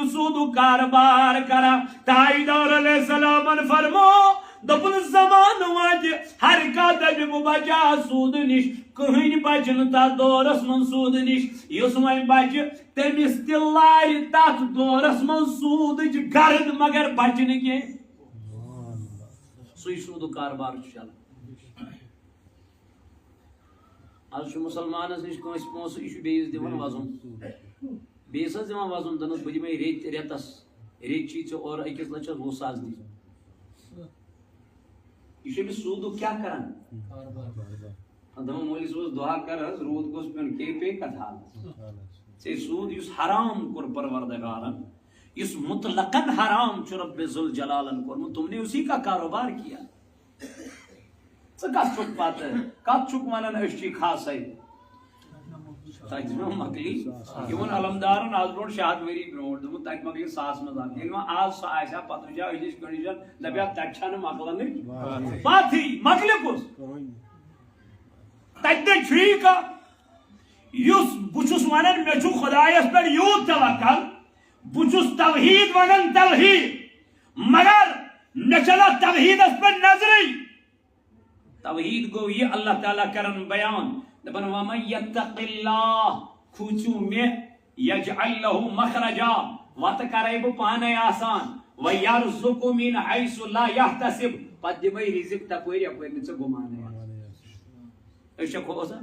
سود کاربار کرا تائیدار علیہ السلام فرمو دپن زمان وات ہر کا دب بچا سود نش کہین بچن تا دورس من سود نش یس وین بچ تمس تلار تات دورس من سود گرد مگر بچن کی سوی سود کاربار چل آج مسلمانس نش کنس پونس یہ بیس دان وزن بیس دان وزن دنس بہ دمے ریت ریتس ریت چی اور اکس لچس 20,000 دی یہ سود کیا کران دم مولی سوز دعا کر رود گوس پن کے پے کتھا سے سود اس حرام کر پروردگارن اس مطلقاً حرام چھ رب ذوالجلالن کور تم نے اسی کا کاروبار کیا کت چھک پتہ کت چھک ونان اشی خاصے تجمہ مکلی یون علمدارن آز برو 7 ؤری برو دم تک مکلی ساس مز یل آز سہ آسیا پتہ جا اس کنڈیشن دپیا تک چھن مکلن باتھی مکلی کس تک ٹھیک یس بچس ونان مے چھ خدایس پہ یوت توکل بچس توحید ونان توحید مگر مے چلا توحیدس پہ نظری توحید گو یہ اللہ تعالیٰ کرن بیان دپن ومن یتق اللہ کھوچو میں یجعل له مخرجا وت کرے بہ پانے آسان ویرزق من حیث لا یحتسب پتہ دمے رزق تپوری اپوری نہ گمانے اس کھوسا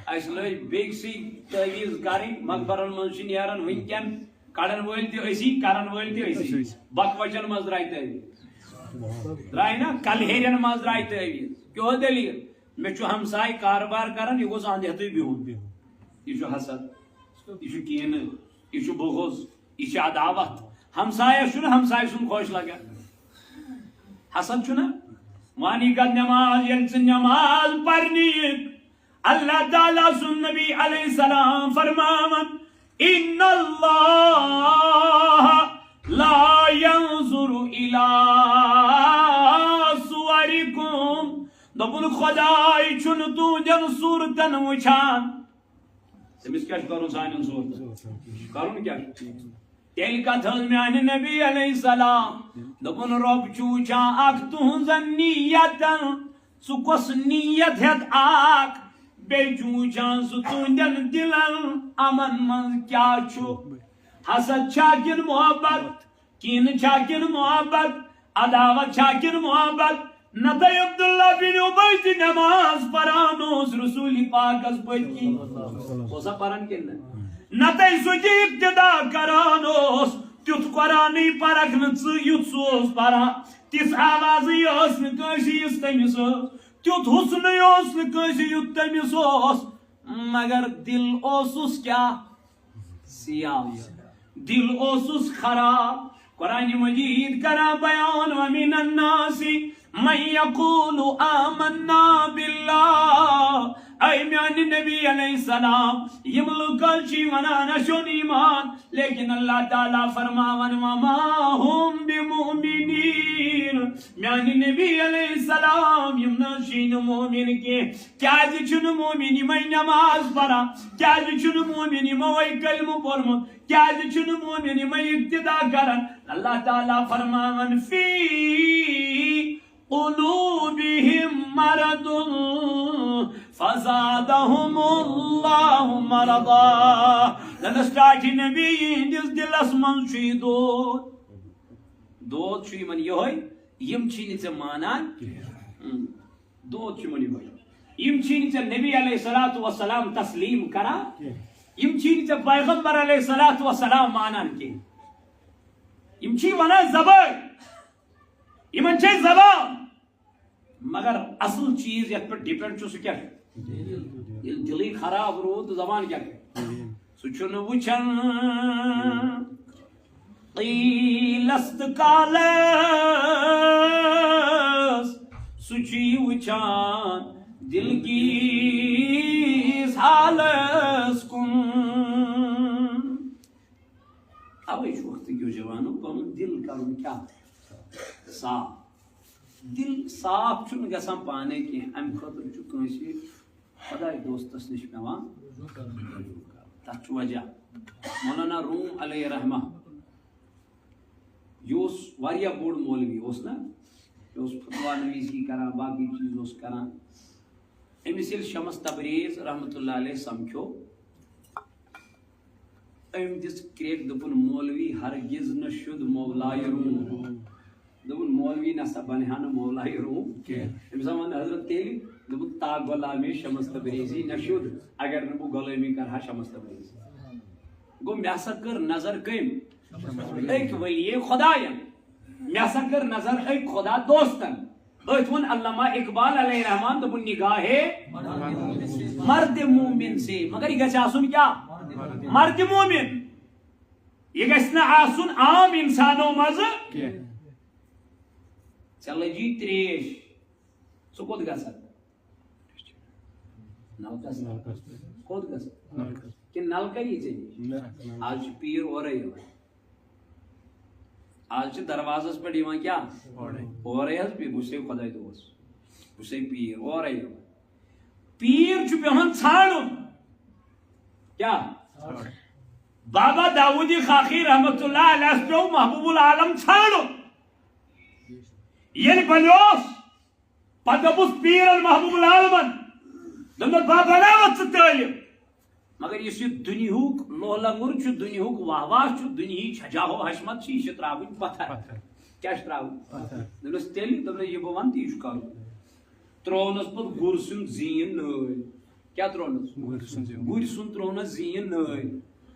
اس لے بیگسی تعویذ کریں مقبرن من چھ نیران ونکن کڑن ول تہ اسی کرن ول تہ اسی بکوچن مز درائے تعویذ درائے نا کلہیرن مز درائے تعویذ کیوں دلیل میں چھو ہمسائی کاربار کرن یہ گوز آندھ ہتوی بیہون یہ چھو حسد یہ چھو کین یہ چھو بغض یہ چھو عداوت ہمسائی چھو نا ہمسائی سن خوش لگا حسد چھو نا وانی کا نماز یلچ نماز پڑھنی اللہ تعالیٰ سن نبی علیہ السلام فرماون ان اللہ لا ينظر الى صورکم دپن خدای چھن تو جن صورتن وچھان تمس کیا کرو سانن صورت کرن کیا تیل کا تھل میان نبی علیہ السلام دپن رب چوچا اک تہنزن نیتن سو کس نیت ہت آک بے چوچان سو تہندن دلن امن من کیا چھو حسد چھاکن محبت کین چھاکن محبت عداوت چھاکن محبت نتہ عبداللہ بن عبید نماز پرانوس رسول پاک از پکی کوسا پران کن نتہ سوچی ابتدا کرانوس تیت قرآنی پرکن یت سوس پران تس آوازی اسن کشی اس تمس تیت حسن اسن کشی یت تمس مگر دل اوسس کیا سیاہ دل اوسس خراب قرآن مجید کرا بیان ومن الناس من یقول آمنا باللہ اے میان نبی علیہ السلام یم لوکل چی ونانا شون ایمان لیکن اللہ تعالیٰ فرماون وما ہم بمؤمنین میان نبی علیہ السلام یم نشین مومن کے کیا چن مومنی میں نماز پڑھا کیا چن مومنی میں کلم پڑھم کیا چن مومنی میں ابتدا کرن اللہ تعالیٰ فرماون فی قلوبهم مرض فزادهم الله مرضا لنستاٹی نبی ہندس دلس من چھ دود چھ من یہ یم چھ ژے مانان دود چھ من یہ یم چھ ژے نبی علیہ الصلوۃ والسلام تسلیم کرا یم چھ ژے پیغمبر علیہ الصلوۃ والسلام مانان کی یم چھ ونان زبان یمن چھ زبان مگر اصل چیز یت پر ڈیپینڈ چھو سو کیا دلی خراب رود زبان کیا سو چھن وچھن قیلست کالس سو چھی وچھان دل کی حالس کن اب اس وقت کیوں جوانوں کو دل کرن کیا صاف دل صاف چھن گسان پانے کی ام خاطر چھ کنسی خدای دوستس نش پیوان تت وجہ مولانا روم علیہ رحمہ یہ واریاہ بوڑ مولوی نا فتوا نویسی کران باقی چیز کران امس یل شمس تبریز رحمۃ اللہ علیہ سمکھو ام دس کریک دپن مولوی ہرگز نہ شد مولائے روم دپن مولوی نسا بنہا نہ مولائے روم امس ون حضرت تیل دپن تا غلامی شمس تبریزی نہ شد اگر نہ بہ غلامی کرہا شمس تبریزی گو مے ہسا کر نظر کم ایک ولی خداین مے ہسا کر نظر ایک خدا دوستن ات ون علامہ اقبال علیہ رحمان دپن نگاہ مرد مومن سے مگر یہ گژھِ آسن کیا مرد مومن یہ گژھِ نہ آسن عام انسانو مز چل جی تریش سہ کوت گژھن نلکس کوت گژھن کہ نلکہ یہ ژےٚ آج پیر اورے آج دروازس پہ کیا اورے حض بہٕ خداے دوس بہٕ پیر اورے پیر پیوان ژھانڈن کیا بابا داؤدی خاقی رحمت اللہ علیہ پیو محبوب العالم ژھانڈن یل بنوس پتہ دپس پیر محبوب العالمن دپس بابا بناوت ژٕ تعلیم مگر اس دنیاک لوہ لنگر دنیاک واہ واہ دنیا چھجا ہو حشمت یہ تراؤن پتھر کیا تراؤن دپس تیل دپس یہ بہ ون یہ کر ترونس پہ گر سن زین نٲلۍ کیا ترونس گر سن ترونس زین نٲلۍ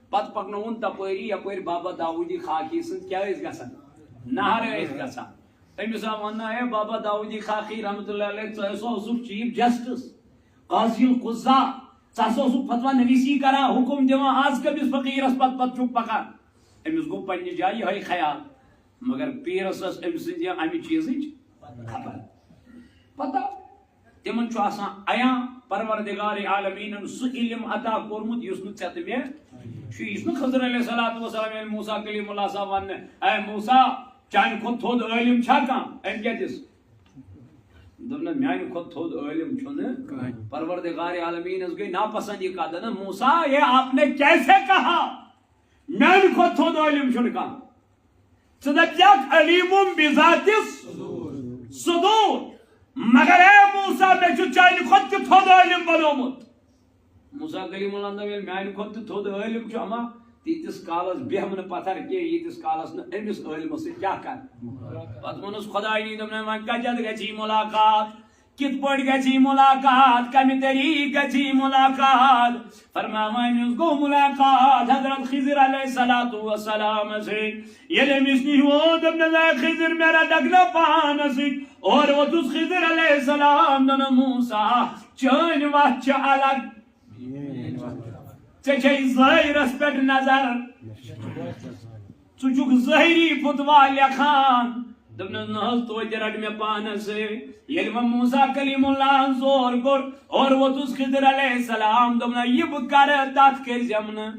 پتہ پکنون تپٲری یپٲرۍ بابا داؤدی خاقی سن کیا گژھان نہر گژھان امس آو ون اے بابا داؤدی خاقی رحمت اللہ علیہ ژٕ ہسا اوسُکھ چیف جسٹس قاضی القضاء ژٕ فتوا نویسی کران حکم دِوان آز کمس فقیرس پت پت چھُکھ پکان امس گو پننہِ جایہِ یہے خیال مگر پیرس ٲس أمۍ سٕنٛدِ امہِ چیٖزٕچ خبر پتہ تمن چھُ آسان عیاں پروردگار عالمیٖنن سُہ علم عطا کوٚرمُت یُس نہٕ ژےٚ تہٕ مےٚ چھُ یُس نہٕ خضر علیہ الصلوۃ والسلام ییٚلہِ موسیٰ کلیم اللہ صاحب وننہٕ اے موسیٰ چانہِ کھۄتہٕ تھوٚد عٲلِم چھا کانٛہہ أمۍ کیٛاہ دِس دپنا میانہ کھت تھوٚد عالم چھُنہٕ پروردگار عالمیٖنس گئی ناپسند یہ کہا دپنا موسیٰ یہ آپ نے کیسے کہا میانہ کھت تھوٚد عالم چھُنہٕ کانٛہہ ژٕ دپیکھ علیٖمٌ بذات الصدور مگر اے موسیٰ مےٚ چھُ چانہِ کھۄتہٕ تہِ تھوٚد عالم بنومُت موسیٰ کلیم اللہ دپ ییٚلہِ میانہ کھۄتہٕ تہِ تھوٚد عالم چھُ اما تیٖتِس کالس بیہم نہٕ پتھر کینٛہہ ییٖتِس کالس نہٕ أمِس عٲلمس سۭتۍ کیٛاہ کرٕ پتہٕ ووٚنُس خۄداینی دوٚپنَے وۄنۍ کتٮ۪تھ گژھی مُلاقات کِتھ پٲٹھۍ گژھی مُلاقات کمہِ طریٖقہٕ گژھی مُلاقات فرمایا وۄنۍ أمِس گوٚو مُلاقات حضرت خضر علیہ الصلوۃ والسلام سۭتۍ ییٚلہِ أمِس نِش ووت دوٚپنَس اے خضر مےٚ رٹکھ نہ پانس سۭتۍ اورٕ ووتُس خضر علیہ السلام دوٚپنَس موسیٰ چٲنۍ وتھ چھِ الگ ژےٚ چھے ظٲہرس پٮ۪ٹھ نظر ژٕ چھُکھ ظٲہری فتوا لیکھان دوٚپنَس نہ حظ توتہِ رٹ مےٚ پانس سۭتۍ ییٚلہِ وۄنۍ موسیٰ کلیم اللہن زور کوٚر اورٕ ووتُس خضر علیہ السلام دوٚپنَس یہِ بہٕ کرٕ تتھ کٔرزٮ۪م نہٕ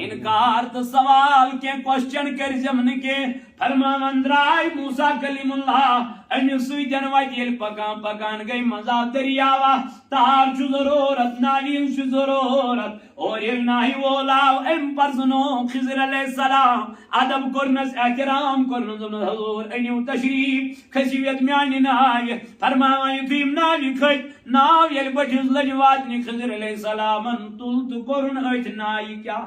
انکار تو سوال کے کوشچن کرزم نکے فرمان درائے موسیٰ کلیم اللہ امہِ سۭتۍ واتہِ ییٚلہِ پکان پکان گئی مزا دریاوا تار چھُ ضرورت ناوِ ہٕنٛز چھُ ضرورت اور ییٚلہِ ناوِ وول آو أمۍ پرزنو خضر علیہ السلام ادب کوٚرنس احترام کوٚرنس دوٚپنس حضور أنِو تشریف کھٔسِو یتھ میانہِ ناوِ فرماوان یُتھُے یِم ناوِ کھٔتۍ ناو ییٚلہِ بٔٹھِس لٔج واتنہِ خضر علیہ السلامن تُل تہٕ کوٚرُن أتھۍ نایہِ کیٛاہ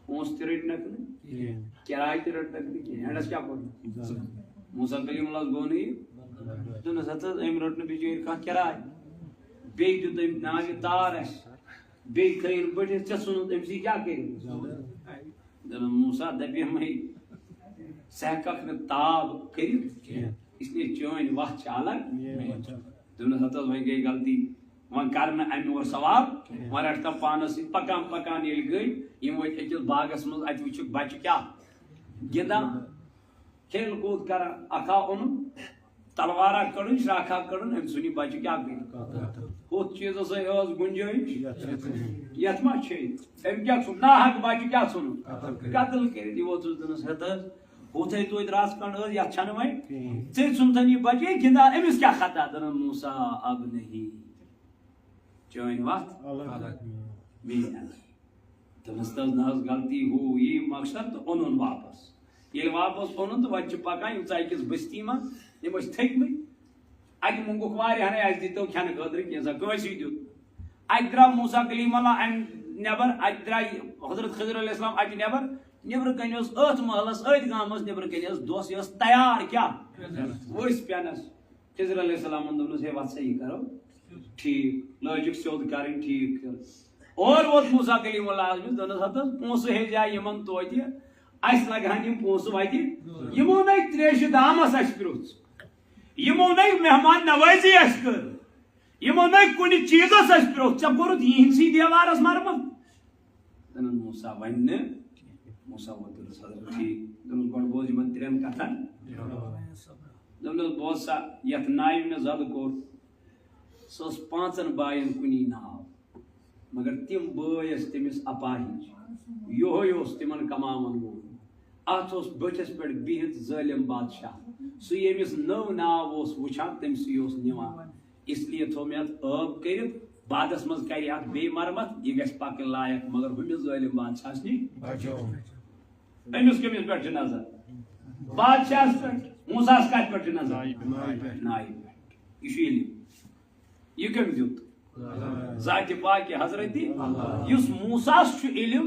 پونٛسہٕ تہِ رٔٹنکھ نہٕ کِراے تہِ رٔٹنکھ نہٕ کینٛہہ اینڈس کیٛاہ کوٚرنکھ موسیٰ کلیم اللہ گوٚو نہٕ یہِ دوٚپنس ہتہٕ حظ أمۍ رٔٹ نہٕ بِچٲرۍ کانٛہہ کِراے بیٚیہِ دیُت أمۍ ناوِ تار اسہِ بیٚیہِ تھٲیِن بٔٹھِس ژےٚ ژھُنُتھ أمسٕے کیٛاہ کٔرِتھ دوٚپنس موسیٰ دپیمَے ژٕ ہٮ۪ککھ نہٕ تاب کٔرِتھ کینٛہہ اسلیے چٲنۍ وتھ چھِ الگ دوٚپنس ہتہٕ حظ وۄنۍ گٔے غلطی وۄنۍ کر نہٕ امہِ اور ثواب وۄنۍ رٹ تم پانس سۭتۍ پکان پکان ییٚلہِ گٔے یِم وٲتۍ أکِس باغس منٛز اتہِ وٕچھِکھ بچہِ کیٛاہ گِنٛدان کھیل کوٗد کران اکھا اوٚنُن تلوارا کڑن شراکھا کڑن أمۍ ژھُن یہِ بچہِ کیٛاہ گٔے ہُتھ چیٖزس ٲس گُنجٲیش یتھ ما چھے أمۍ کیٛاہ ژھُن ناحق بچہِ کیٛاہ ژھُنُن قتل کٔرِتھ یہِ ووتُس دوٚپنس ہتہٕ حظ ہُتھے توتہِ رژھ کھنٛڈ ٲس یتھ چھنہٕ وۄنۍ ژےٚ ژھُنتھن یہِ بچہِ گِنٛدان أمِس کیٛاہ خطا دوٚپنس موسیٰ اب نہیں چٲنۍ وتھ بیٚیہِ دس ناز غلطی ہو یہ مقصد تو اون واپس یہ واپس اون تو وت پکان یم ٹھکس بستی من یم تھکمت اتہ منگوک واریاہن اس دیتو کھین خاطر کینسا کٲنٛسی دیُت اتہ درٛاو موسیٰ کلیم اللہ امہ نیبر اتہ درٛاے حضرت خضر علیہ السلام اتہ نیبر کن ات محلس ات گامس نیبر کن دوس یہ تیار کیا ؤسۍ پینس خضر علیہ السلام دوٚپنس ہے وتھ سا یہ کرو ٹھیک لٲجِکھ سیوٚد کرٕنۍ ٹھیک اور ووت موسیٰ کلیم اللہ دوٚپنس ہتس پونسہٕ ہیٚزا یمن توتہِ اس لگہن یم پونسہٕ وتہِ یمو نے تریشہِ دامس اس پرٛوژھ یمو نے مہمان نوازی اس کر یمو نے کُنہِ چیٖزس اس پرٛوژھ ژےٚ کوٚرُتھ یِہنٛدسٕے دیوارس مرمت دپان موسیٰ ون نہٕ موسیٰ ووٚتُس حضرت ٹھیک دوٚپنس گۄڈٕ بوز یمن ترٛٮ۪ن کتھن دوٚپنس بوز سا یتھ ناوِ مےٚ زدٕ کوٚر سۄ ٲس 5 باین کُنی ناو مگر تم بٲے ٲسۍ تٔمِس اپاہِج یہوے اوس تمن کماون وول اتھ اوس بٔٹھِس پٮ۪ٹھ بِہِتھ ظٲلِم بادشاہ سُہ ییٚمِس نٔو ناو اوس وٕچھان تٔمسٕے اوس نِوان اس لیے تھوٚو مےٚ اتھ ٲب کٔرِتھ بعدس منٛز کرِ اتھ بیٚیہِ مرمت یہِ گژھِ پکنۍ لایق مگر ہُمِس ظٲلِم بادشاہس نِش أمِس کٔمِس پٮ۪ٹھ چھِ نظر بادشاہس پٮ۪ٹھ موسیٰ کتھ پٮ۪ٹھ چھِ نظر نایہِ پٮ۪ٹھ یہِ چھُ علم یہِ کٔمۍ دیُت ذاتِ پاکہِ حضرت یُس موسیٰ چھُ علم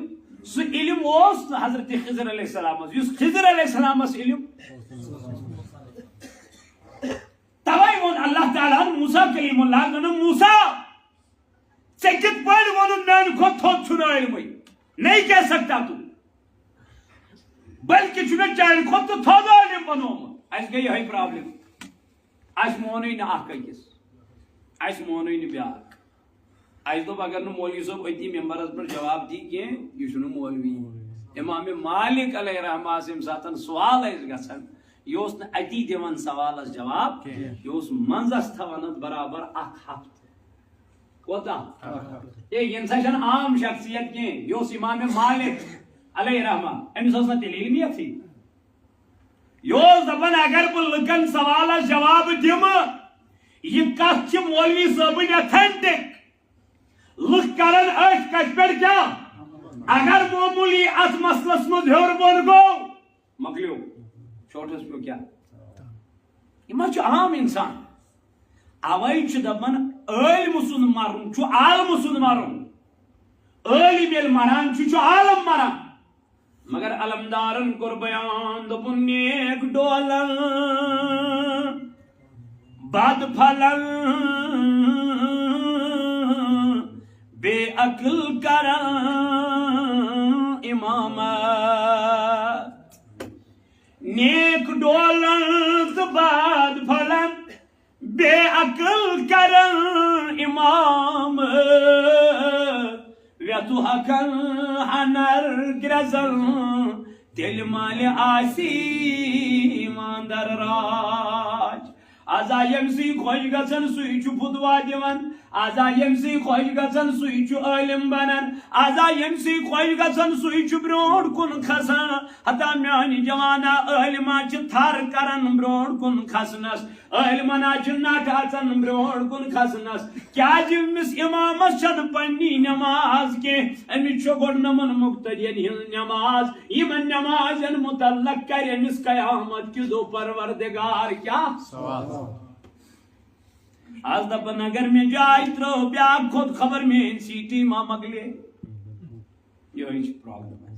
سُہ علم اوس نہٕ حضرت خضر علیہ السلامس یُس خضر علیہ السلامس علم توے ووٚن اللہ تعالیٰ موسیٰ کلیم اللہ دوٚپُن موسیٰ ژےٚ کِتھ پٲٹھۍ ووٚنُتھ میانہِ کھۄتہٕ تھوٚد چھُنہٕ علمٕے نہیں کہہ سکتا تو بلکہ چھُ مےٚ چانہِ کھۄتہٕ تہِ تھوٚد عٲلِم بنومُت اسہِ گٔے یِہے پرابلم اسہِ مونُے نہٕ اکھ أکِس اسہِ مونُے نہٕ بیٛاکھ اسہِ دوٚپ اگر نہٕ مولوی صٲب أتی ممبرس پٮ۪ٹھ جواب دی کینٛہہ یہِ چھُنہٕ مولوی امام مالک علیہ رحمہ ییٚمہِ ساتہٕ سوال ٲسۍ گژھان یہِ اوس نہٕ اتی دِوان سوالس جواب یہِ اوس منٛزس تھاوان اتھ برابر اکھ ہفتہٕ کوتاہ ہے یہِ نسا چھنہٕ عام شخصیت کینٛہہ یہِ اوس امام مالک علیہ رحمہ أمِس ٲس نہٕ تیٚلہِ علمیتھٕے یہِ اوس دپان اگر بہٕ لُکن سوالس جواب دِمہٕ یہ کتھ چھِ مولوی صٲبٕنۍ ایتھینٹک لُکھ کرن أتھۍ کتھِ پٮ۪ٹھ کیٛاہ اگر معموٗلی اتھ مسلس منٛز ہیوٚر بۄن گوٚو مۄکلیو چوٹھس پیوٚو کیٛاہ یہِ ما چھُ عام انسان اوے چھُ دپان عٲلمہٕ سُنٛد مرُن چھُ عالمہٕ سُنٛد مرُن عٲلِم ییٚلہِ مران چھُ عالم مران مگر علمدارن کوٚر بیان دوٚپُن نیک ڈولن بد پھلن بے عقل کرن امامت نیک ڈولن تو بد پھلن بے عقل کرن امامت ویتو حقن ہنر گرزن دل مال آسی ایماندار راج آزا یمسی خوش گژھن سُے چھُ فتوا دِوان آزا یمسی خوش گژھن سُے چھُ عٲلِم بنان آزا یمسی خوش گژھن سُے چھُ برونٛٹھ کُن کھسان ہتا میانہِ جوانا عٲلما چھِ تھر کران برونٛٹھ کُن کھسنس عٲلمنا چھِ نٹ اژان برونٛٹھ کُن کھسنس کیازِ أمِس امامس چھنہٕ پننی نماز کینٛہہ أمِس چھُ گۄڈنمن مُقتدین ہٕنٛز نماز یِمن نمازن متعلق کرِ أمِس قیامت کہِ دۄہ پروردگار کیٛاہ آز دپن اگر مےٚ جاے ترٲو بیاکھ کھوٚت خبر میٲنۍ سیٖٹٕے ما مۄکلے یِہوے چھِ پرابلم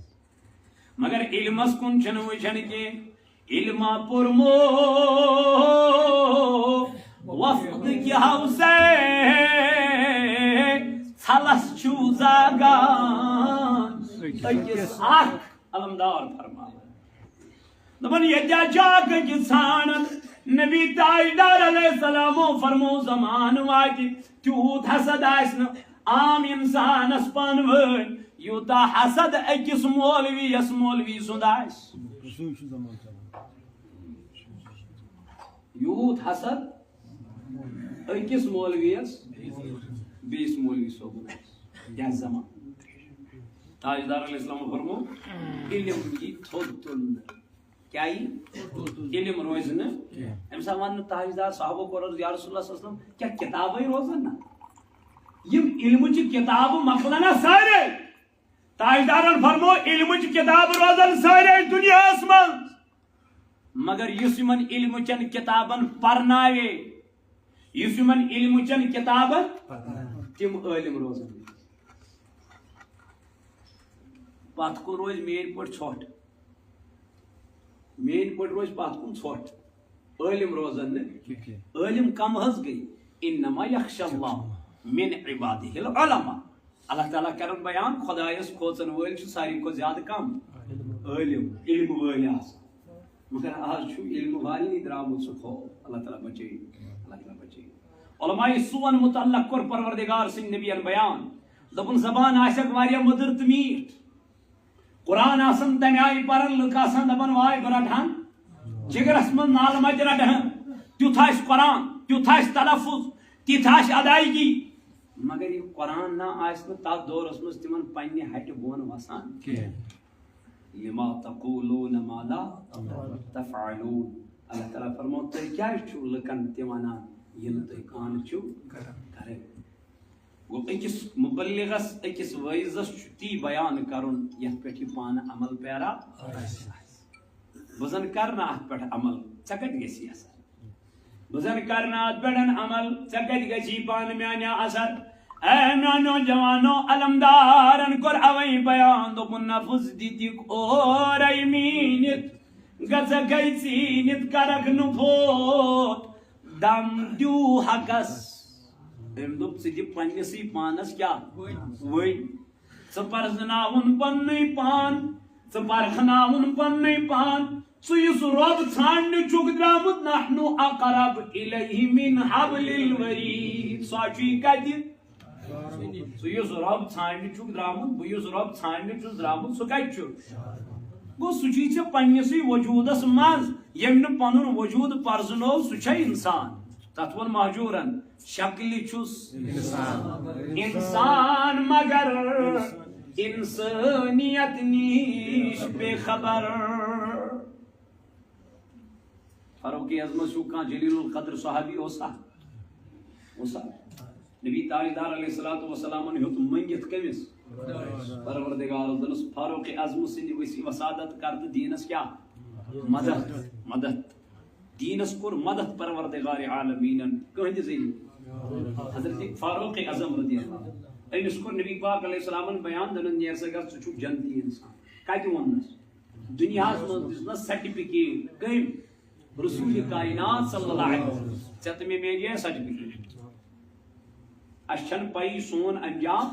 مگر علمس کُن چھنہٕ وٕچھان کینٛہہ علما پوٚرمو وقت کہِ ہوسے ژھلس چھُو زاگان أکِس اکھ علمدار فرماوان دپن ییٚتیٛا جاگہٕ ژھانڈن نبی تاجدار علیہ السلامو فرمو زمان واتہِ تیوٗت حسد آسہِ نہٕ عام انسانس پانہٕ ؤنۍ یوٗتاہ حسد أکِس مولوِیس مولوی سُنٛد آسہِ یوٗت حسد أکِس مولویس بیٚیِس مولوی صٲبُن آسہِ یتھ زمان تاجدار علیہ السلامو فرمو علم یی تھوٚد تُلنہٕ کیا علم روز نا امہ ساتہٕ ون تاجدار صحابو کوٚر یا رسول اللہ صلی اللہ علیہ وسلم کیا کتابے روزن نا یم علمچہِ کتابہٕ مۄکلن نا سارے تاجدارن فرمو علمچ کتاب روزن سارے دنیا من مگر اس یمن علم چن کتابن پرناوے اس یمن علم چن کتابن تم عالم روزن پت کن روز مین پٹ ژھوٹ مین پٹ روز پت کن ژھوٹ عالم روزن عالم کم حظ گئی انما یخشى اللہ من عباده العلماء اللہ تعالیٰ کرن بیان خدایس کھوژن وٲلۍ چھِ ساروی کھۄتہٕ زیادٕ کم عالم علم وٲلۍ آسان مگر آز چھُ علم والنٕے درٛامُت سُہ خوف اللہ تعالیٰ بچٲیِن اللہ تعالیٰ بچٲیِن علماء سون متعلق کوٚر پروردگار سٕنٛدۍ نبیَن بیان دوٚپُن زبان آسٮ۪کھ واریاہ مٔدٕر تہٕ میٖٹھ قرآن آسان تمہِ آیہِ پران لُکھ آسان دپان واے بہٕ رٹہٕ ہن جگرس منٛز نالہٕ متہِ رٹہٕ ہن تیُتھ آسہِ قرآن تیُتھ آسہِ تلفظ تِژھ آسہِ ادائیگی مگر یہ قرآن نہ آسہِ نہٕ تتھ دورس منٛز تِمن پننہِ ہٹہِ بۄن وسان لما تقولون ما لا تفعلون اللہ تعالیٰ فرمو تُہۍ کیازِ چھِو لُکن تہِ ونان یہِ نہٕ تُہۍ کانہہ چھِو کران گوٚو أکِس مُبلِغس أکِس وٲعظس چھُ تی بیان کرُن یتھ پٮ۪ٹھ یہِ پانہٕ عمل پیرا بہٕ زن کرٕ نہٕ اتھ پٮ۪ٹھ عمل ژےٚ کتہِ گژھی اثر بہٕ زن کرٕ نہٕ اتھ پٮ۪ٹھ عمل ژےٚ کتہِ گژھی پانہٕ میانہِ اثر اے میانیو جوانو علمدارن کوٚر اوے بیان دوٚپُن نفس دِتِکھ اورے میٖنِتھ گژھکھ گٔے ژیٖنِتھ کرکھ نہٕ فوت دم دیو حقس أمۍ دوٚپ ژٕ دِ پننسٕے پانس کیاہ ؤنۍ ژٕ پرزناوُن پننُے پان ژٕ پرکھناوُن پننُے پان ژٕ یُس رۄب ژھانڈنہِ چھُکھ درٛامُت نحنو اقرب الیہ من حبل الورید سُہ چھُے کتہِ ژٕ یُس رۄب ژھانڈنہِ چھُکھ درٛامُت بہٕ یُس رۄب ژھانڈنہِ چھُس درٛامُت سُہ کتہِ چھُ گوٚو سُہ چھُے ژےٚ پننسٕے وجوٗدس منٛز ییٚمۍ نہٕ پنُن وجوٗد پرزنوو سُہ چھا انسان تتھ ووٚن مہجوٗرن شکلہِ چھُس انسان مگر انسانیت نِش بے خبر فاروق اعظم چھُ کانٛہہ جلیل القدر صحابی اوسا نبی تاجدار علیہ الصلوۃ والسلام ہیوٚت منگِتھ کٔمِس پروردگارس دوٚپنس فاروق اعظم سٕنٛدِ وسادت کر تہٕ دیٖنس کیاہ مدد دیٖنس کوٚر مدد پروردگار عالمیٖنن کٕہٕنٛدِ ذٔریعہٕ حضرت فاروق اعظم رضی اللہ أمِس کوٚر نبی پاک علیہ السلامن بیان دوٚپُن نیر سا گژھ ژٕ چھُکھ جنتی انسان کتہِ ووٚننس دُنیاہس منٛز دِژنس سرٹِفکیٹ کٔمۍ رسول کائنات صلی اللہ علیہ وسلم ژےٚ تہٕ مےٚ میلے سرٹِفکیٹ اسہِ چھنہٕ پیی سون انجام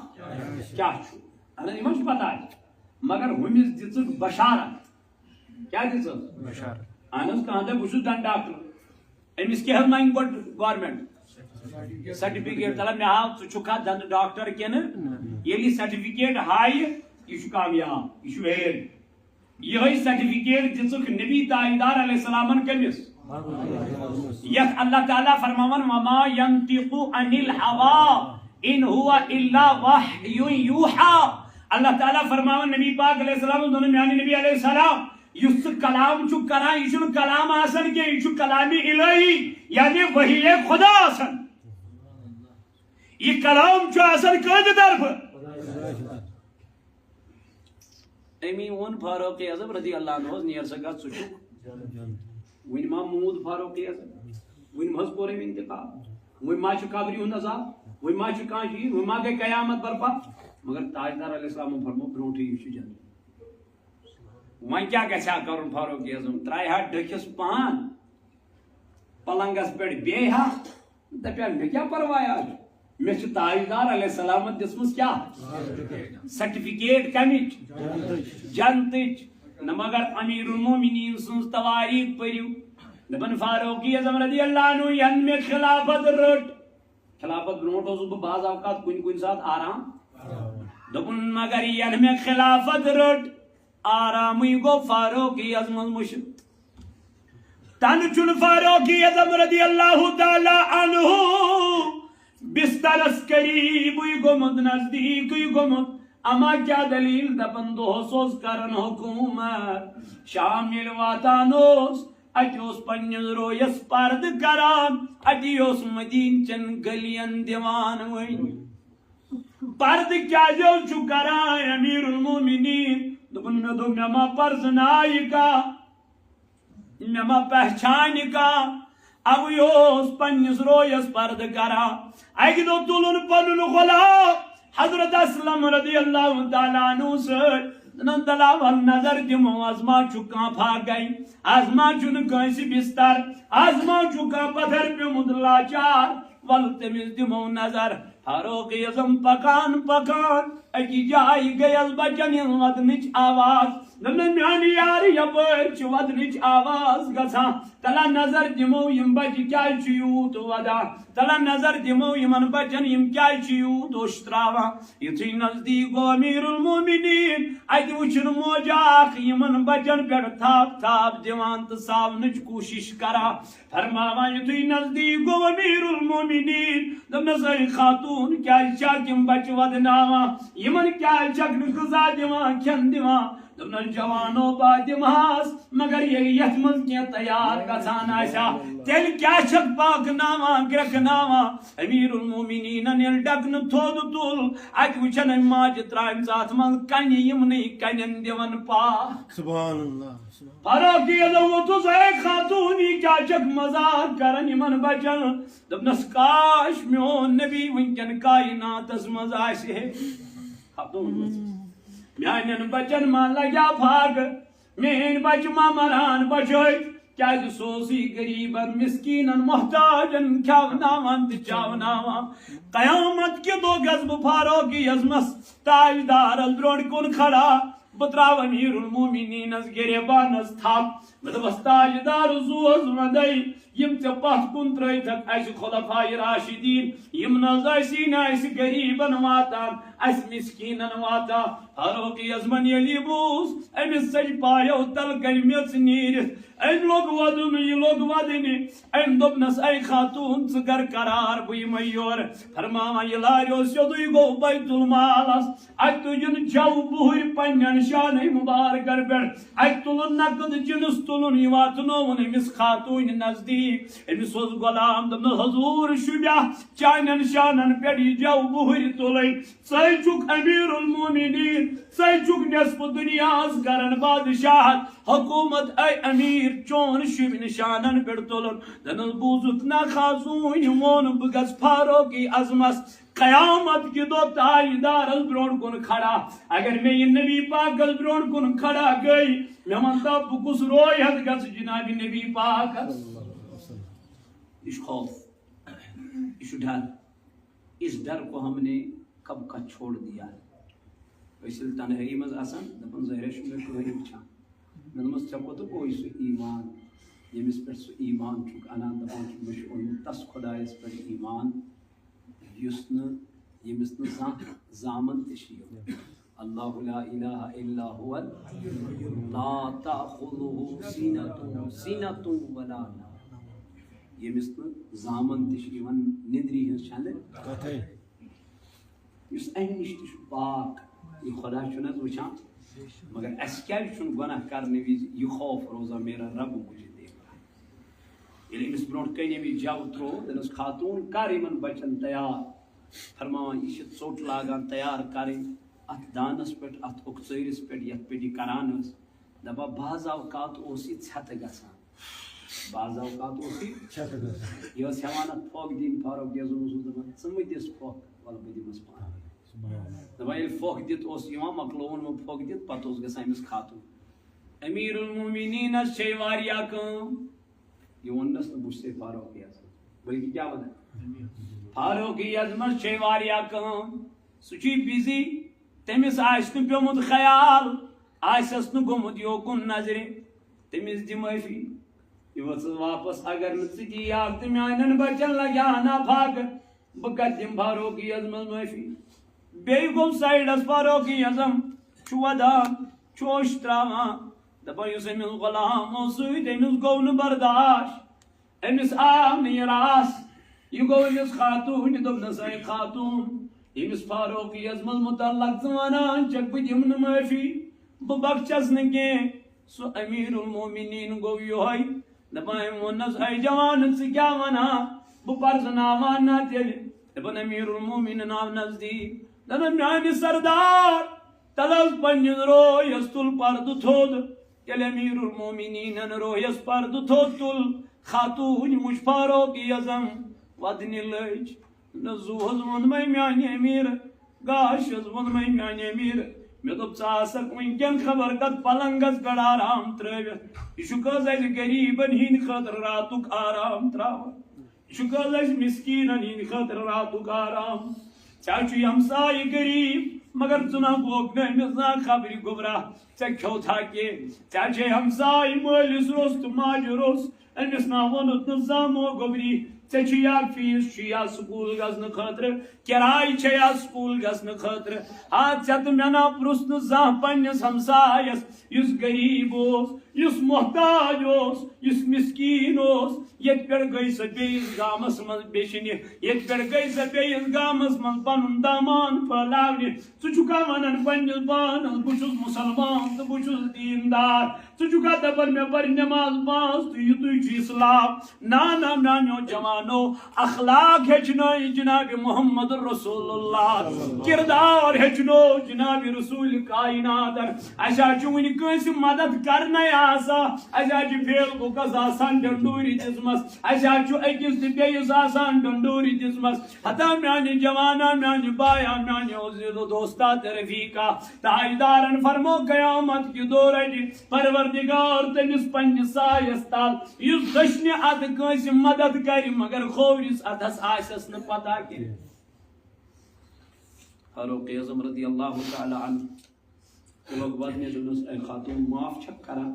کیاہ چھُ اہن یِمن چھُ پتہ مگر ہُمِس دِژٕکھ بشارت کیاہ دِژٕکھ اہن حظ کانٛہہ دپہِ بہٕ چھُس دنٛدٕ ڈاکٹر أمِس کیٛاہ حظ منگہِ گۄڈٕ گورمینٹ سرٹِفکیٹ دپان مےٚ ہاو ژٕ چھُکھا دنٛدٕ ڈاکٹر کِنہٕ ییٚلہِ یہِ سرٹِفکیٹ ہایہِ یہِ چھُ کامیاب یہِ چھُ فیل یِہے سرٹِفکیٹ دِژٕکھ نبی تاجدار علیہ السلامن کٔمِس یتھ اللہ تعالیٰ فرماون وما ينطق عن الهوى ان هو الا وحی یوحى اللہ تعالیٰ فرماون نبی پاک علیہ السلام دوٚپُن میانہِ نبی علیہ السلام یُس ژٕ کلام چھُکھ کران یہِ چھُنہٕ کلام آسان کینٛہہ یہِ چھُ کلامِ الہی یعنی وحی خدا آسان یہ کلام چھُ آسان کٲنٛسہِ طرفہٕ امی ووٚن فاروق اعظم رضی اللہ عنہ نیر سا گژھ ژٕ چھُکھ وۄنۍ ما موٗد فاروق اعظم وۄنۍ ما حظ کوٚر أمۍ انتقال وۄنۍ ما چھُ قبرِ ہُنٛد عذاب وۄنۍ ما چھُ کانٛہہ چیٖز وۄنۍ ما گٔے قیامت برپا مگر تاجدار علیہ السلامن فرمو برونٛٹھٕے یہِ چھُ جنت وۄنۍ کیٛاہ گژھِ ہا کرُن فاروق اعظم ترٛایہِ ہا ڈٔکھِس پان پلنگس پٮ۪ٹھ بیٚہہِ ہا دپہِ ہا مےٚ کیٛاہ پرواے آز مےٚ چھِ تاجدار علیہ السلامن دِژمٕژ کیٛاہ سرٹِفکیٹ کمِچ جنتٕچ نہ مگر امیر المومنین سٕنٛز تواریٖخ پٔرِو دپان فاروق اعظم رضی اللہ عنہ ین مےٚ خلافت رٔٹ خلافت برونٛٹھ اوسُس بہٕ بعض اوقات کُنہِ ساتہٕ آرام دوٚپُن مگر ین مےٚ خلافت رٔٹ آرامٕے گوٚو فاروق اعظمس مُشک تنہٕ چھُنہٕ فاروق اعظم رضی اللہ تعالیٰ عنہ بسترس قریٖبٕے گوٚمُت نزدیٖکٕے گوٚمُت اما کیا دلیل دپن دۄہس اوس کران حکوٗمت شام ییٚلہِ واتان اوس اتہِ اوس پننِس رویس پردٕ کران اتی اوس مدیٖنہٕ چٮ۪ن گلین دِوان وۄنۍ پرد کیا جو چکرائے امیر المومنین دبن میں دو میں ما پرزنائی کا میں ما پہچانی کا اب یوس پنیس رویس پرد کرا ایک دو تولن پنن غلام حضرت اسلم رضی اللہ تعالیٰ عنہ سے دلاول نظر دمو ازما چکا پھا گئی ازما چن کنسی بستر ازما چکا پتھر پہ مدلا چار ول تمس دمو نظر فاروق اعظم پکان پکان اکی جائی گئی بچن ودنچ آواز میانی یار یپر ودنچ آواز گسا تلا نظر دمو یم بچ کیا یوت ودا تلا نظر دمو یمن بچن یم کیا یوت اشتراوا یتھی نزدیک گو امیر المومنین ات وچن موجاک یمن بچن پہ تھاپ تھاپ دیوان تو ساونچ کوشش کرا فرماوا یتھی نزدیک گو امیر المومنین دمس خاتون کیا چاکم بچ ودناوا یمن کیا چکن غذا دیوان کھین دیوان دمن جوانو با دماس مگر یہ یتمز کی تیار گسان آشا تیل کیا چک پاک ناما گرک ناما امیر المومنین نیل ڈکن تھود تول اک وچن ماج ترائم ذات من کنی یمنی کنن دیون پا سبحان اللہ فاروقی ادو تو زیک خاتونی کیا چک مزار کرن یمن بچن دمنس کاش میون نبی ونکن کائنات از مزا سے خاتون میانن بچن ما لگیا بھاگ مین بچ ما مران بچوئی کیا سوسی غریبن مسکینن محتاجن کھاوناوان تہ چاوناوان قیامت کے دو گزب فاروقی عظمس تاجدار الدرون کن کھڑا بتراو امیر المومنین از گریبان از تھاپ مدبس تاجدار زوز مدئی یم تے پت کن ترئی تک اس خلفاء راشدین یم نز ایسی ایس غریبن واتان اس مسکینن واتا فاروقی اعظمن یلی بوس امس سج پایو تل گرمیت نیرت ام لوگ ودن یہ لوگ ودنی ام دبنس اے خاتون ثگر قرار بی میور فرماوا یہ لاریو سیدوی گو بیت المالس ات تجن جو بہر پنن شان مبارکر پر ات تلن نقد جنس تلن یہ واتنون امس خاتون نزدیک امس وز غلام دبن حضور شبیہ چانن شانن پر یہ جو بہر تلن سیچک امیر المومنین سیچک نصف دنیا از کرن بادشاہت حکومت اے امیر چون شب نشانن پر تلن دنل بوزت نہ خازون مون بگز فاروقی عظمس قیامت کی دو تاجدار از برون کن کھڑا اگر میں یہ نبی پاک از برون کن کھڑا گئی میں منتا بکس روی حد گز جناب نبی پاک اس خوف اس ڈر اس ڈر کو ہم نے کب کا چھوڑ دیا ویسل تنہری مز آسان دپن ظاہر شمیر کو ہی بچھا نمس چکو تو کوئی سو ایمان یمس پر سو ایمان چک انان دپان چک مشعون تس خدایس پر ایمان یسن یمس زامن تشیو اللہ لا الہ الا هو لا تأخذه سینۃ ولا نوم یمس زامن تشیون ندری ہن چند یس این نش پاک یہ خدا چھنہ وچھان مگر اس کیا چھن گناہ کرنے وز یہ خوف روزا میرا رب مجھے دیکھ رہا ہے یعنی اس برونٹ کہیں بھی جاو ترو دنس خاتون کاری من بچن تیار فرماوان یہ ژوٹ لاگان تیار کریں ات دانس پہ ات اکثرس پہ یت پہ کران دپا بعض اوقات اوسی ژھت گژھان بعض اوقات اوسی ژھت گژھان یہ ٲس ہٮ۪وان اتھ پھۄکھ دِنۍ فاروق اعظم اوسُس دپان ژٕ مہٕ دِس پھۄکھ وَلہٕ بہٕ دِمس پانے دپان ییٚلہِ پھۄکھ دِتھ اوس یِوان مۄکلووُن وۄنۍ پھۄکھ دِتھ پتہٕ اوس گژھان أمِس خاتون امیر المومنینس چھے واریاہ کٲم یہ وننس نہٕ بہٕ چھُسے فاروق اعظم بلکہ کیا ونان فاروقی اعظمس چھے واریاہ کٲم سُہ چھُے بِزی تٔمِس آسہِ نہٕ پیوٚمُت خیال آسٮ۪س نہٕ گوٚمُت یوکُن نظرِ تٔمِس دِ معٲفی یہِ ؤژٕس واپس اگر نہٕ ژٕ دِیاکھ تہٕ میانٮ۪ن بچن لگہِ ہنا پھاکہٕ بہٕ کتہِ دِمہٕ فاروقی اعظمس معٲفی بیٚیہِ گوٚو سایڈس فاروقی اعظم چھُ ودان چھُ اوٚش تراوان دپان یُس أمِس غلام اوس سۭتۍ أمِس گوٚو نہٕ برداش أمِس آو نہٕ یہِ راس یہ گو أمِس خاتون دوٚپنس اے خاتون أمِس فاروقی اعظمس متعلق ژٕ ونان چھکھ بہٕ دِمہٕ نہٕ معٲفی بہٕ بخچس نہٕ کینٛہہ سُہ امیر المومنین گوٚو یِہوے دپان أمۍ ووٚننس اے جوان ژٕ کیٛاہ ونان بہٕ پرزناوان نا تیٚلہِ دپان امیر المومنین آو نزدیٖک دپان میانہِ سردار تل حظ پننِس رویس تُل پردٕ تھوٚد ییٚلہِ امیر المومنیٖنن رویس پردٕ تھوٚد تُل خاتوٗن وٕچھ فاروق اعظم ودنہِ لٔج نہ زُو حظ ووٚنمَے میانہِ امیر گاش حظ ووٚنمَے میانہِ امیر مےٚ دوٚپ ژٕ آسکھ وٕنکٮ۪ن خبر کتھ پلنگس پٮ۪ٹھ آرام ترٲوِتھ یہِ چھُکھ حظ اَسہِ غریٖبن ہٕنٛدِ خٲطرٕ راتُک آرام تراوان یہِ چھُکھ حظ اَسہِ مسکیٖنن ہٕنٛدِ خٲطرٕ راتُک آرام ژےٚ چھُے ہمسایہِ غریٖب مگر ژٕ نہ گوٚکھ نہٕ أمِس زانٛہہ خبرِ گُمراہ ژےٚ کھیوٚتھا کینٛہہ ژےٚ چھے ہمسایہِ مٲلِس روٚس تہٕ ماجہِ روٚس أمِس نا ووٚنُتھ نہٕ زانٛہہ مو گوٚبری ژےٚ چھُ یا فیٖس چھُ یا سکوٗل گژھنہٕ خٲطرٕ کِراے چھے یا سکوٗل گژھنہٕ خٲطرٕ ژےٚ تہٕ مےٚ نا پرُژھ نہٕ زانٛہہ پننِس ہمسایس یُس غریٖب اوس یُس محتاج اوس یُس مسکیٖن اوس ییٚتہِ پٮ۪ٹھ گٔے سۄ بیٚیِس گامس منٛز بیٚچھنہِ ییٚتہِ پٮ۪ٹھ گٔے سۄ بیٚیِس گامس منٛز پنُن دامان پھٔہلاونہِ ژٕ چھُکھا ونان پننِس پانس بہٕ چھُس مُسلمان تہٕ بہٕ چھُس دیٖندار ژٕ چھُکھا دپان مےٚ پرِ نٮ۪ماز 5 تہٕ یِتُے چھُ اسلام نا میانیو جوانو اخلاق ہیٚچھنٲے جناب محمد رسول اللہ کردار ہیٚچھنو جناب رسول کائناتن اسہِ حظ چھُ وُنہِ کٲنٛسہِ مدد کرنے آسان اسہِ حظ چھِ فیس بُکس آسان ڈنڈوٗری دِژمٕژ اسہِ حظ چھُ أکِس تہٕ بیٚیِس آسان ڈنڈوٗری دِژمٕژ ہتا میانہِ جوانا میانہِ بایا میانیو دوستا تہٕ رفیقا تاجدارن فرمو قیامت کہِ دۄہ رٹہِ پروردگار تٔمِس پننِس سایس تل یُس دٔچھنہِ اتھٕ کٲنٛسہِ مدد کرِ مگر کھوورِس اتھس آسٮ۪س نہٕ پتہ کینٛہہ فاروق اعظم رضی اللہ تعالیٰ عنہ لوگ ودنہِ دوٚپنس اے خاتوٗن معاف چھکھ کران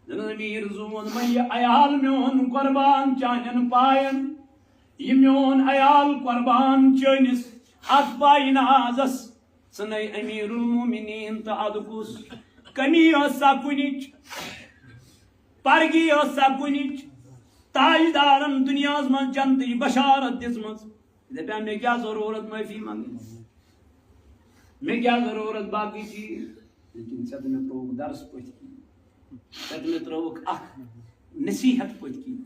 دوٚپنس امیر زُو ووٚنمَے یہِ عیال میون قۄربان چانٮ۪ن پاین یہِ میون عیال قۄربان چٲنِس اتھ پایہِ نازس ژٕنَے امیر المومنیٖن تہٕ ادٕ کُس کمی ٲس سا کُنِچ پرگی ٲس سا کُنِچ تاجدارن دُنیاہس منٛز جنتٕچ بشارت دِژمٕژ دپیٛا مےٚ کیٛاہ ضروٗرت معٲفی منٛگٕنۍ مےٚ کیٛاہ ضروٗرت باقٕے چیٖز لیکن ژےٚ تہٕ مےٚ ترٛووُکھ درس پٔتھۍ کِنۍ ژےٚ تہٕ مےٚ ترٛووُکھ اکھ نصیحت پٔتھۍ کِنۍ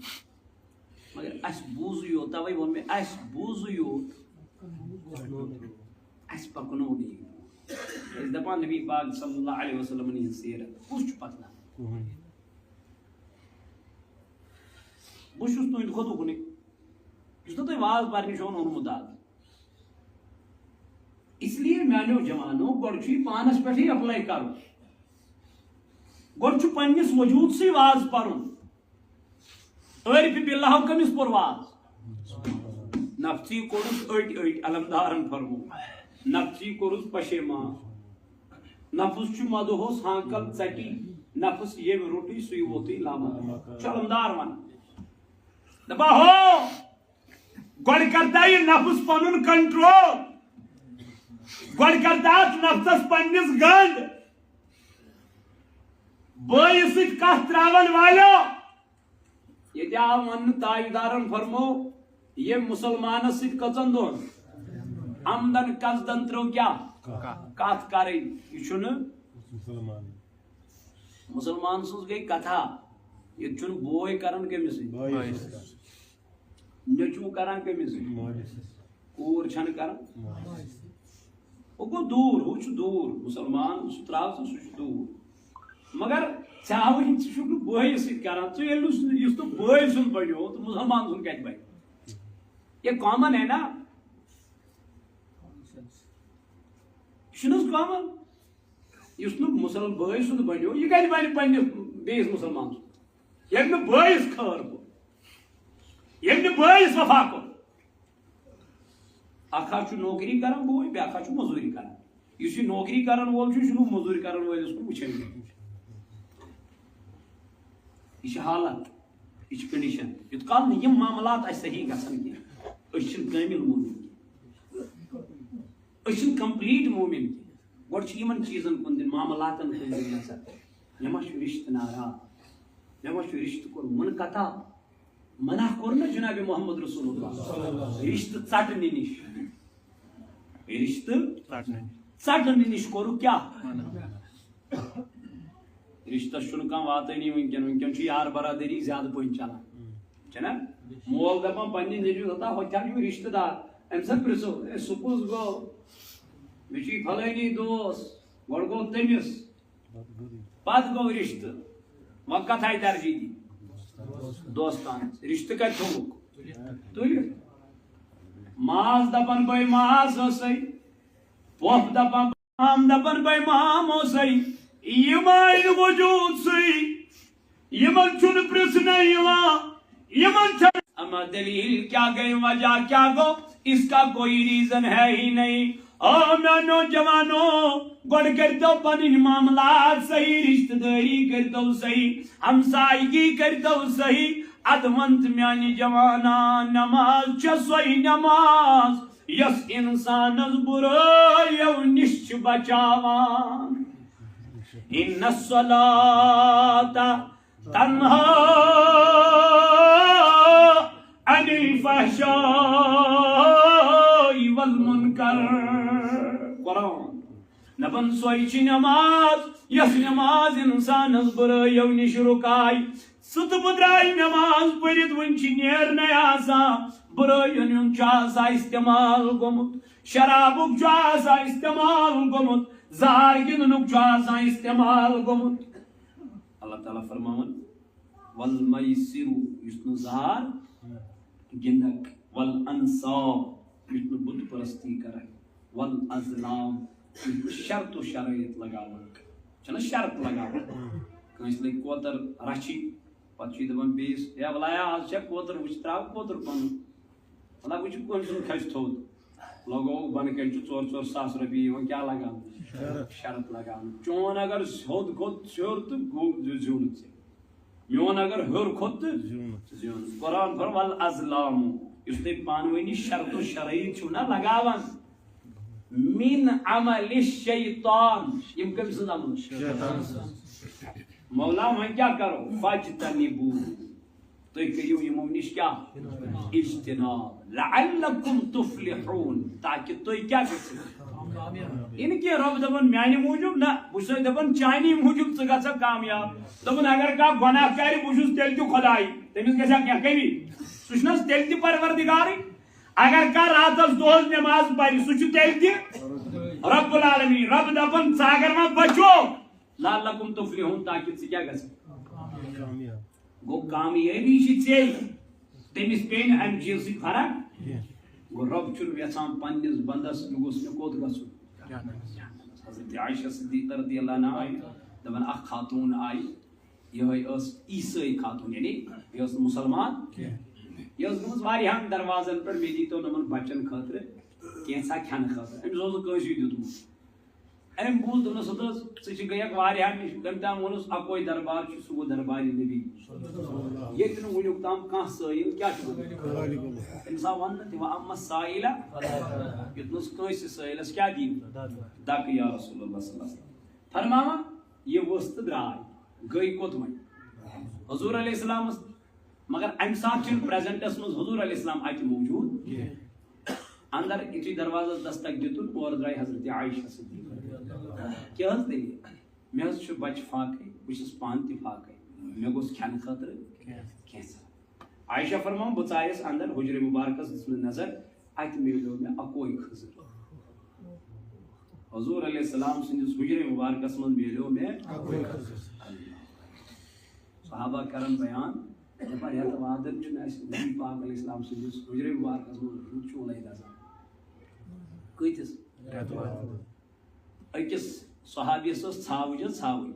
مگر اسہِ بوٗزٕے یوت توے ووٚن مےٚ اسہِ بوٗزٕے یوت اسہِ پکنو نہٕ یہِ أسۍ دپان نبی پاک صلی اللہ علیہ وسلمن ہٕنٛز سیرت کُس چھُ پکناوان بہٕ چھُس تُہنٛدِ کھۄتہٕ اُکنُے یُس نہٕ تۄہہِ واز پرنہِ چھُو اوٚنمُت آز اس لیے میانیو جوانو گۄڈٕ چھُ یہِ پانس پٮ۪ٹھٕے اپلاے کرُن گۄڈٕ چھُ پننِس وجوٗدسٕے واز پرُن عٲرفِ بِاللہ کٔمِس پوٚر واز نفژی کوٚرُس أٹۍ أٹۍ علمدارن فرمو نفژی کوٚرُس پشیمان نفس چھُ مدہوس ہانکل ژٹی نفس ییٚمہِ روٚٹٕے سُے ووتٕے لامت چھُ علمدار ونان دپان ہو گۄڈٕ کرتا یہِ نفس پنُن کنٹرول گۄڈٕ کرتا نفسس پننِس گنڈ بٲیِس سۭتۍ کتھ تراون والیو ییٚتہِ آو وننہٕ تاجدارن فرمو ییٚمۍ مُسلمانس سۭتۍ کٔژن دۄہن عمدن قصدن ترٲو کیٛاہ کتھ کرٕنۍ یہِ چھُنہٕ مُسلمان سٕنٛز گٔے کتھا ییٚتہِ چھُنہٕ بوے کران کٔمِس سۭتۍ نیٚچوٗ کران کٔمِس سۭتۍ کوٗر چھنہٕ کران ہُہ گوٚو دوٗر ہُہ چھُ دوٗر مُسلمان سُہ تراو ژٕ سُہ چھُ دوٗر مگر ژےٚ وٕنہِ ژٕ چھُکھ نہٕ بٲیِس سۭتۍ کران ژٕ ییٚلہِ یُس نہٕ بٲے سُنٛد بنیو تہٕ مُسلمان سُنٛد کتہِ بنہِ یہ کامن ہے نا یہ چھُنہٕ حظ کامن یُس نہٕ مُسلمان بٲے سُنٛد بنیو یہِ کتہِ بنہِ پننِس بیٚیِس مُسلمان سُنٛد ییٚمۍ نہٕ بٲیِس خٲر کوٚر ییٚمۍ نہٕ بٲیِس وفا کوٚر اکھ حظ چھُ نوکری کران بوے بیٛاکھ حظ چھُ موٚزوٗرۍ کران یُس یہِ نوکری کران وول چھُ یہِ چھُنہٕ موٚزوٗرۍ کرن وٲلِس کُن وٕچھان یہِ چھِ حالت یہِ چھِ کنڈِشن یوٗت کال نہٕ یِم معاملات اسہِ صحیح گژھن کینٛہہ أسۍ چھِنہٕ کٲمِل مومِن کینٛہہ أسۍ چھِنہٕ کمپلیٖٹ مومِن کینٛہہ گۄڈٕ چھِ یِمن چیٖزن کُن دِنۍ معاملاتن کُن دِنۍ نظر مےٚ ما چھُ رشتہٕ ناراض مےٚ ما چھُ رشتہٕ کوٚر مُنقطع منع کوٚر نہ جناب محمد رسول اللہ رشتہٕ ژٹنہٕ نِش رشتہٕ ژٹنہٕ نِش کوٚرُکھ کیٛاہ رشتس چھُنہٕ کانٛہہ واتٲنی وٕنکٮ۪ن چھُ یار برادری زیادٕ پٔہۍ چلان چھُنہ مول دپان پننہِ نیٚچوِس ہتا ہوٚتہِ حظ چھُ رشتہٕ دار أمِس حظ پرژھو ہے سُہ کُس گوٚو مجھے پھلانی دوست گوڑ گو تمس پت گو رشتہ وقت آئی ترجیح دی دوستان رشتہ کت تھوک تل ماز دپن بے ماز ہوسے پوپ دپن مام دپن بے مام ہوسے یمائن وجود سی یمن چھن پرسنے یمن اما دلیل کیا گئی وجہ کیا گو اس کا کوئی ریزن ہے ہی نہیں میں نوجوانوں گوڑ کر دو پنن معاملات صحیح رشتہ داری کر دو صحیح ہمسائیگی کر دو صحیح ادونت میانی جوانا نماز چسوئی نماز یس انسانس برائیو نش بچاوان ان الصلاة تنہا عن الفحشاء والمنکر قرآن نبن سوئچ نماز یس نماز انسانس برائیو نش رکائی ست بدرائی نماز پڑھت ونچ نیرنے آسا برائیون چاسا استعمال گمت شرابک چاسا استعمال گمت زہار گندنک چاسا استعمال گمت اللہ تعالیٰ فرماون والمیسر یسن زہار گندک والانصاب یسن بت پرستی کرے والازلام شرط و شرائط لگاون چھنا شرط لگاون کنس لگ کوتر رچی پتہ دپان بیس یا بلایا آج چھ کوتر وچ تراو کوتر پن اللہ وچ کون سن کھس تھود لگو بن کن 4 ساس رۄپیہِ یِوان کیا لگاون شرط لگاون چون اگر سیود کھوت سیور تو زیون میون اگر ہر کھوت زیون قرآن فرم والازلام یس تُہۍ پانؤنی شرط و شرائط چھو نا لگاون من عمل الشیطان یم کم سن عمل مولا وہاں کیا کرو فاجتنبو تو کریو یمو نش کیا اجتناب لعلکم تفلحون تاکہ تو کیا گژھو ان کے رب دپن میانہ موجود نہ بس دپن چانی موجود ژٕ گژھکھ کامیاب دپن اگر کا گناہ کر بہ چھس تیل تہ خدائی تمس گژھا کیا کمی سہ چھنس تیل تہ پروردگارے اگر کا راتس دہس نماز پڑھ سہ چھ تیل تہ رب العالمین رب دپن ژٕ اگر ما بچو لعلکم تفلحون تاکہ ژٕ کیا گژھکھ گو کامیابی چھ تمس پے ام چیز سی فرق گو رب چھن یژھان پننس بندس گوس مے کوت گژھن حضرت عائشہ صدیقہ رضی اللہ عنہا آئی دپان اخ خاتون آئی یہ عیسائی خاتون یعنی یہ مسلمان یہ گمز واریاہن دروازن پہ مے دیتو نمن بچن خاطر کینسا کھین خاطر امس اوس کٲنٛسہِ دیُتمُت ام بوٗز دوٚپنس ژٕ چھِ گٔیکھ واریاہن نِش تٔمۍ تام ووٚنُس اکوے دربار چھُ سُہ گوٚو دربارِ نبی ییٚتہِ نہٕ وٕنیُک تام کانٛہہ سٲیِل کیٛاہ چھُ گوٚمُت تٔمِس آو وننہٕ تِمو اما سائلہ یوٚتنس کٲنٛسہِ سٲیلس کیٛاہ دِیِو دکہٕ یا رسول اللہ صلی اللہ علیہ وسلم فرماوان یہِ ؤژھ تہٕ درٛاے گٔے کوٚت وۄنۍ حضوٗر علیہ السلامس مگر امہِ ساتہٕ چھِنہٕ پریزنٹس منٛز حضوٗر علیہ السلام اتہِ موجوٗد اندر یُتھُے دروازس دستک دِتُن اورٕ درٛاے حضرت عائشہ صدیقہ کیا حض دلیل مے حض چھُ بچہ فاقے بہٕ چھس پانہٕ تہِ فاقے مے گوٚژھ کھٮ۪نہٕ خٲطرٕ کینٛژھا عائشہ فرماوان بہٕ ژایس اندر حجرِ مبارکس دِژ مےٚ نظر اتہِ میلیو مےٚ اکوے خٔزٕر حضور علیہ السلام سٕنٛدِس حجرِ مبارکس منٛز میلیو مےٚ اکوے خٔزٕر صحابہ کرن بیان دپان یتھ وادن چھُنہٕ اسہِ نبی پاک علیہ السلام سٕنٛدِس حجرِ مبارکس منٛز روٗد چولے دزان کۭتِس أکِس صحابیس ٲس ژھاوٕج ژھاوٕج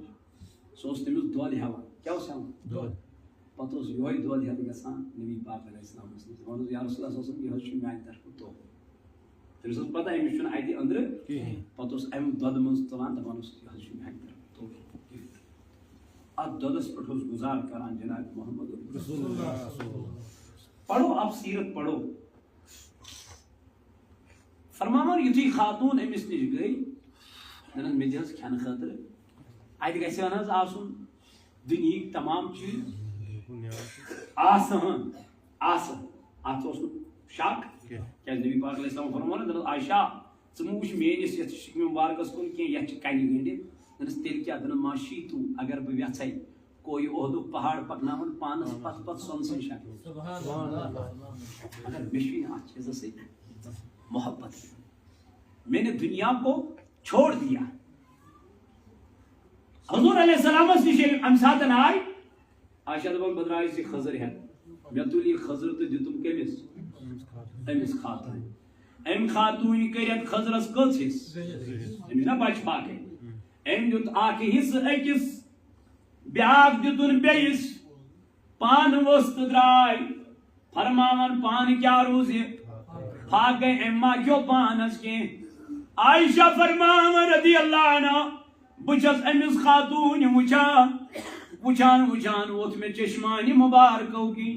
سُہ اوس تٔمِس دۄد ہٮ۪وان کیٛاہ اوس ہٮ۪وان پتہٕ اوس یِہوے دۄد ہٮ۪تھ گژھان نبی پاک علیہ السلامس نِش ووٚنُس یا رسول اللہ صلی اللہ علیہ وسلم یہِ حظ چھُ میانہِ طرفہٕ تحفہٕ تٔمِس ٲس پتہ أمِس چھُنہٕ اتہِ أنٛدرٕ پتہٕ اوس امہِ دۄدٕ منٛز تُلان دپان اوس یہِ حظ چھُ میانہِ طرفہٕ تحفہٕ اتھ دۄدس پٮ۪ٹھ اوس گُزار کران جناب محمد رسول اللہ پڑھو اب سیرت پڑھو فرماوان یُتھُے خاتون أمِس نِش گٔے دپان مےٚ دِ حظ کھٮ۪نہٕ خٲطرٕ اتہِ گژھِ ہن حظ آسُن دُنہِکۍ تمام چیٖز آسان آسان اتھ اوس نہٕ شک کیٛازِ نبی پاک علیہ السلام فرموو دپان عائشہ ژٕ مہٕ وٕچھ میٲنِس یتھ شِکمہِ مبارکس کُن کینٛہہ یتھ چھِ کنہِ گٔنڈِتھ دپانس تیٚلہِ کیٛاہ دپان ما شیٖتوٗ اگر بہٕ یژھے کویہِ عہدُک پہاڑ پکناوُن پانس پتہٕ سۄنہٕ سٕنٛدِ شکلہِ مگر مےٚ چھُے نہٕ اتھ چیٖزس سۭتۍ محبت میں نے دنیا کو چھوڑ دیا. حضور علیہ السلام سے ام ساتن آئی عائشہ دپان بدرائی سے خضر ہے میں تلی خضر تو دتم کمس امس خاتون ام خاتون کرت خضرس کس حص امس نا بچ پاکے ام دیت اکھ حص اکس بیاکھ دتن بیس پان وسط درائی فرماون پان کیا روز پھاک گئے اما کیوں پانس کے عائشہ فرماون رضی اللہ عنہ بچس امس خاتون وچان ووت میں چشمانی مبارکو کی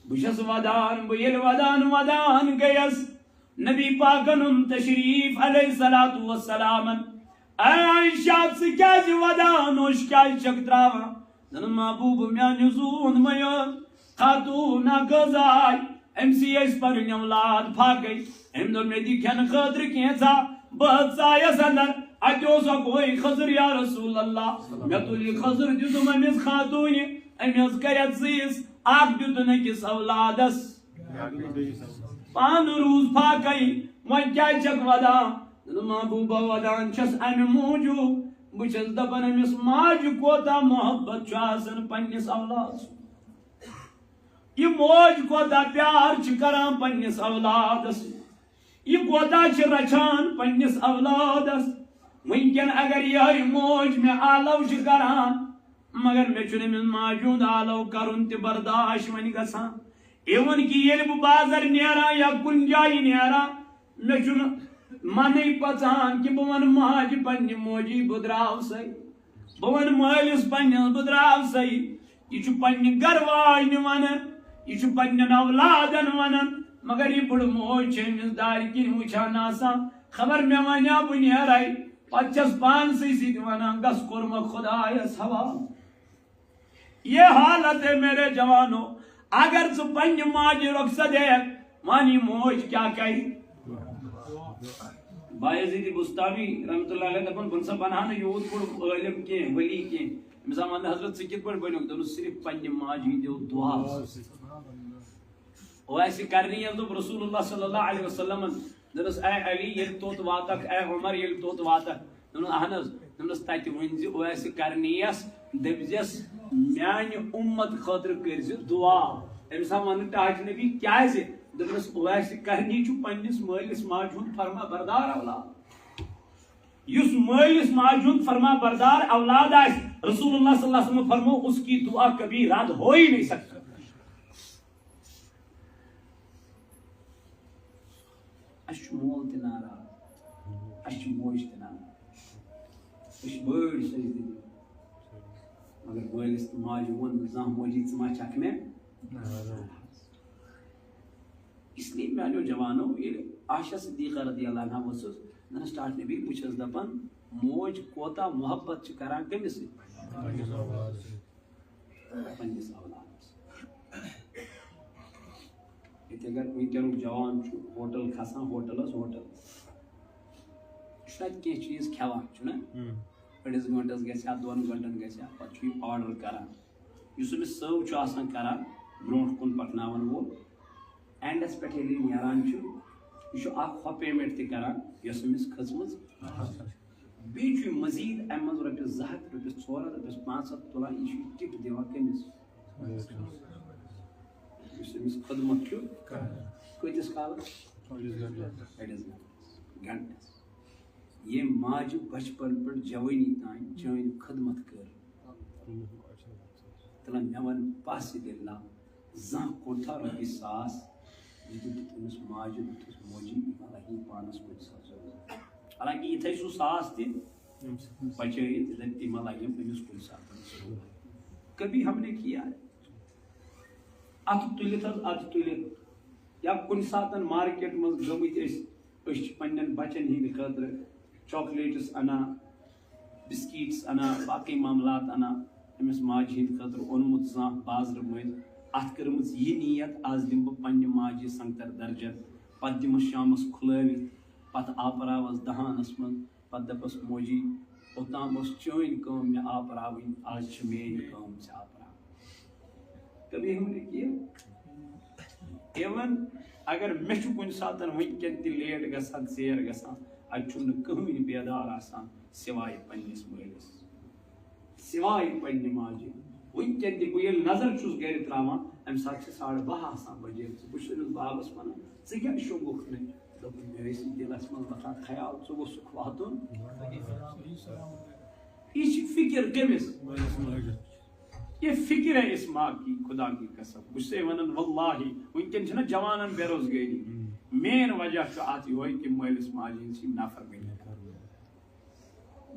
بچس ودان بیل ودان گیس نبی پاکن تشریف علیہ الصلوۃ والسلام اے عائشہ سے کیا ودان وش کیا چک تراوا زن محبوب میان زون میان خاتون گزائی ام سی اس پر اولاد پھاک گئی ام دو میں دیکھن خاطر کینسا بہت سایس اندر اتوسا کوئی خضر یا رسول اللہ میں تلی خضر دیتم امس خاتون امس کرت سیس اکھ دیتن اکس اولادس پان روز پھاکی وۄنۍ کیٛازِ چھکھ ودان محبوبہ ودان چھس امہ موجوب بہ چھس دپان امس ماجہ کوتاہ محبت چھُ آسان پننس اولادس یہ موج کوتاہ پیار چھ کران پننس اولادس یہ کوتاہ چھ رچھان پننس اولادس ونکن اگر یہ موج میں آلو چھ کران مگر میں چھُنہٕ أمِس ماجہِ ہُنٛد آلو کرُن تہِ برداشت وۄنۍ گژھان اِوٕن کہ ییٚلہِ بہٕ بازر نیران یا کُنہِ جایہِ نیران مےٚ چھُنہٕ منٕے پژان کہ بہٕ وَنہٕ ماجہِ پننہِ موجی بہٕ درٛاو سَے بہٕ وَنہٕ مٲلِس پننِس بہٕ درٛاو سَے یہِ چھُ پننہِ گرٕ واجنہِ ونان یہ چھُ پننٮ۪ن اولادن ونان مگر یہ بڑ موج چھِ أمِس دارِ کِنۍ وٕچھان آسان خبر مےٚ وَنیا بہٕ نیرے پتہٕ چھس پانسٕے سۭتۍ ونان گژھ کوٚرمکھ خۄدایس حوالہٕ یہ حالت ہے میرے جوانو اگر ژٕ پننہِ ماجہِ رخصت ہیٚکھ ون یہِ موج کیٛاہ کرِ بایزید بستامی رحمۃ اللہ علیہ دپان بہٕ نسا بنہا نہٕ یوٗت بوٚڑ عٲلِم کینٛہہ ؤلی کینٛہہ أمِس آو وننہٕ حضرت ژٕ کِتھ پٲٹھۍ بنیوکھ دوٚپُس صرف پننہِ ماجہِ ہٕنٛدیو دُعاو اویس کرنی ییٚلہِ دوٚپ رسول اللہ صلی اللہ علیہ وسلم دوٚپنس اے علی ییٚلہِ توٚت واتکھ اے عمر ییٚلہِ توٚت واتکھ دوٚپُن اہن حظ دوٚپنس تتہِ ؤنزِ اویس کرنیَس دٔپزٮ۪س میانہِ اُمت خٲطرٕ کٔرزِ دُعا أمِس آو وننہٕ ٹاٹھ نبی کیازِ دوٚپنس اویس کرنی چھُ پننِس مٲلِس ماجہِ ہُنٛد فرما بردار اولاد یُس مٲلِس ماجہِ ہُنٛد فرما بردار اولاد آسہِ رسول اللہ صلی اللہ علیہ وسلم فرمو اس کی دعا کبھی رد ہو ہی نہیں سکتا اَسہِ چھُ مول تہِ ناراض اَسہِ چھِ موج تہِ ناراض أسۍ چھِ بٔڑۍ سجدٕ مگر مٲلِس تہٕ ماجہِ ووٚن نہٕ زانٛہہ موجی ژٕ ما چھکھ مےٚ اس لیے میانیو جوانو ییٚلہِ عائشہ صدیقہ رضی اللہ عنہا ؤژھٕس دپنس ٹاٹھ نبی بہٕ چھس دپان موج کوتاہ محبت چھِ کران کٔمِس سۭتۍ پننِس اولادس ییٚتہِ اگر وٕنکیٚنُک جوان چھُ ہوٹل کھسان ہوٹلس ہوٹل چھُ تتہِ کینٛہہ چیٖز کھٮ۪وان چھُنہ أڑِس گٲنٛٹس گژھِ ہا 2 گٲنٛٹن گژھِ ہا پتہٕ چھُ یہِ آرڈر کران یُس أمِس سٔرو چھُ آسان کران برونٛٹھ کُن پکناون وول اینڈس پٮ۪ٹھ ییٚلہِ یہِ نیران چھُ یہِ چھُ اکھ ہۄ پیمنٹ تہِ کران یۄس أمِس کھٔژمٕژ بیٚیہِ چھُ یہِ مزیٖد امہِ منٛز رۄپیس 200 رۄپیس 400 رۄپیس 500 تُلان یہِ چھُ یہِ ٹِپ دِوان کٔمِس یُس أمِس خدمت چھُ کۭتِس کالس 2.5 گنٹس ییٚمۍ ماجہِ بچپن پٮ۪ٹھ جوٲنی تام چٲنۍ خدمت کٔر تلن مےٚ ون پاسہِ لِلہ زانٛہہ کوٚڑتھا رۄپیہِ 100 دِتُتھ أمِس ماجہِ دِتُس موجی یہِ لگی پانس کُنہِ ساتہٕ ضروٗرت حالانکہِ یہِ تھٲے سُہ 100 تہِ بچٲیِتھ دپہِ تہِ ما لگٮ۪م أمِس کُنہِ ساتہٕ ضروٗرت کبھی ہم نے کیا اتھ تُلِتھ حظ اتھ تُلِتھ یا کُنہِ ساتہٕ مارکیٹ منٛز گٔمٕتۍ أسۍ چھِ پننٮ۪ن بچن ہٕنٛدِ خٲطرٕ چاکلیٹس انان بسکیٖٹس انان باقٕے معاملات انان أمِس ماجہِ ہٕنٛدِ خٲطرٕ اوٚنمُت زانٛہہ بازرٕ مٔنٛزۍ اتھ کٔرمٕژ یہِ نیت آز دِمہٕ بہٕ پننہِ ماجہِ سنگتر درجن پتہٕ دِمس شامس کھُلٲوِتھ پتہٕ آپراوس دہانس منٛز پتہٕ دپس موجی اوٚتام ٲس چٲنۍ کٲم مےٚ آپراوٕنۍ آز چھِ میٲنۍ کٲم ژےٚ آپراوٕنۍ کبھی ہم نے کیا ایون اگر مے کن سات ونکن تہ لیٹ گژھان ژیر گژھان اتہ کہین بیدار آسان سوائے پننس مالس سوائے پنہ ماجہ ونکن تہ بہ نظر چھس گھر تراوان ام سات 12:30 آسان بجے بہٕ بابس ونان ژٕ کیٛاہ شونگُکھ نہٕ دوٚپُن مےٚ ٲسۍ دلس منٛز وۄتھان خیال ژٕ گوٚژھُکھ واتُن یہ فکر کمس یہ فکر ہے اس ماں کی خدا کی قسم بہٕ چھُسے ونان واللہ ونکن چھنہ جوانن بے روزگاری مین وجہ ات یہ کہ مالس ماجہ ہنٛز نافرمٲنی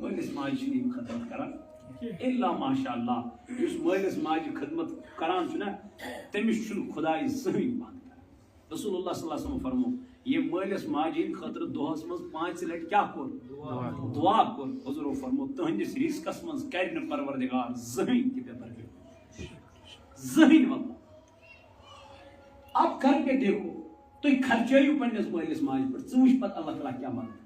مالس ماجہ چھنہٕ یِم خدمت کران الا ماشاء اللہ اس مالس ماجہ خدمت کران چھُنہ تٔمِس چھُنہٕ خداے زٕہٕنۍ بنٛد کران رسول اللہ صلی اللہ علیہ وسلم فرمو یہ مالس ماجہ ہند خاطر دہس مز 5 لٹہِ کیا کور دعا کور حضور فرمو تہندس رزقس مز کر نہٕ پروردگار زٕہٕنۍ تہِ بے برکت زٕہٕنۍ واللہ اب کر کے دیکھو تُہۍ خرچٲیِو پننس مالس ماجہ پٮ۪ٹھ ژٕ وٕچھ پتہٕ اللہ تعالیٰ کیا بناوِ